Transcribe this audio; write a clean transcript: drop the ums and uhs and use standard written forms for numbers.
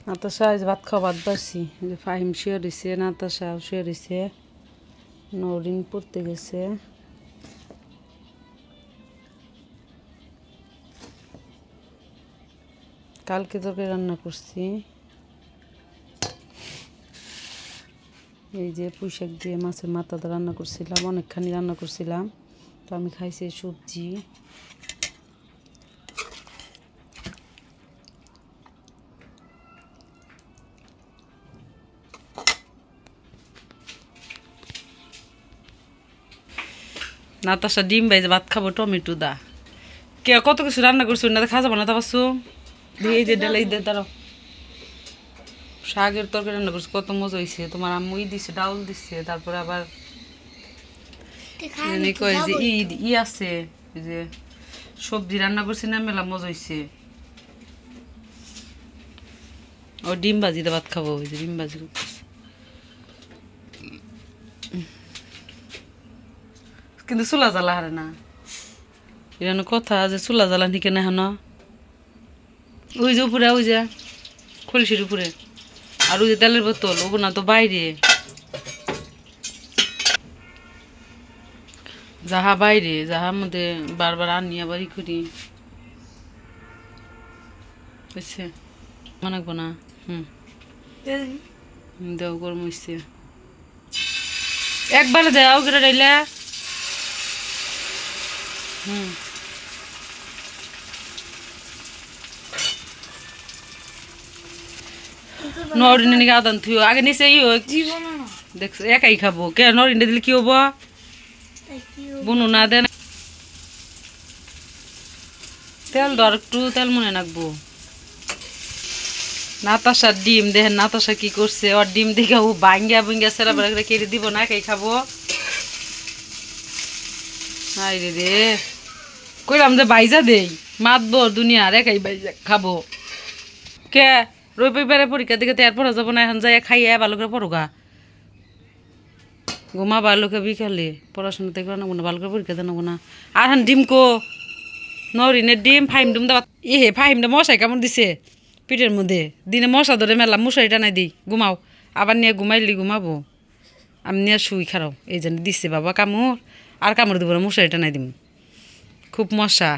নাতাশা আজ ভাত খাওয়া ভাত বাড়ছি ফাহিম শুয়ে রয়েছে, নাতাশা শুয়ে রয়েছে, নরিন পড়তে গেছে। কালকে তরকারি রান্না করছি, এই যে পুঁইশাক দিয়ে মাছের মাথাটা রান্না করছিলাম, অনেকখানি রান্না করছিলাম। তো আমি খাইছি সবজি। নাতাশা ডিম বাইজে ভাত খাবো টমেটো দা। কে কত কিছু রান্না করছো না খাওয়া যাবো না তা পারছো। এই যে ডাল এই দে দাঁড়াও, শাকের তরকারি রান্না করছো কত মজা হয়েছে। তোমার আম্মুই দিছে, ডাউল দিচ্ছে, তারপরে আবার কয় যে ই আছে, যে সবজি রান্না করছি না, মেলা মজা হয়েছে। ও ডিম ভাজিতে ভাত খাবো, ওই যে ডিম ভাজি করতেছে। কিন্তু চুলা জ্বালা হারে না, এটা কথা যে চুলা জ্বালা নিকে না হেন। ওই যে উপরে, ওই যে খলসির উপরে, আর ওই যে তেলের বোতল, ওগুলো না তো বাইরে, যাহা বাইরে, যাহার মধ্যে বারবার আনি আবার ই করি, বুঝছে মনে করবো না। দেও গরম হয়েছে, একবারে দেও করে ডাইলে। নরিনে নাকি আদান থুই আগে নিচে ই দেখছো একাই খাবো, কে নরিনে দিলে কি হবো, বুনু না দেন তেল ধর, একটু তেল মনে রাখবো। নাতাশার ডিম দেখেন, নাতাশা কি করছে, ওর ডিম দেখে ও ভাঙ্গা ভুঙ্গা সেরা বেড়া কেটে দিব না, একাই খাবো। হাই রে রে, কইলাম যে বাইজা দেই মাতবো দুনিয়ার, একাই বাইজা খাবো। কে রবিবারে পরীক্ষা দিকে তো আর পড়া যাবো না, এখন যাই খাইয়া ভালো করে পড়োগা, ঘুমা ভালো করে বিকালে পড়াশোনা থেকে নেবো না, ভালো করে পরীক্ষা দিয়ে নেবো না। আর হান ডিম কো নরিনের ডিম ফাইম ডিম দেওয়া ইহে ফাইমটা মশাই কামড় দিছে পিঠের মধ্যে, দিনে মশা ধরে মেলা মশারি টানাই দিই, ঘুমাও আবার নিয়ে ঘুমাইলি ঘুমাবো, আমি নিয়ে শুই খারাও এই জন্য দিচ্ছে বাবা কামড়, আর কামড় দেবো না, মশারি টানাই দিম, খুব মশা।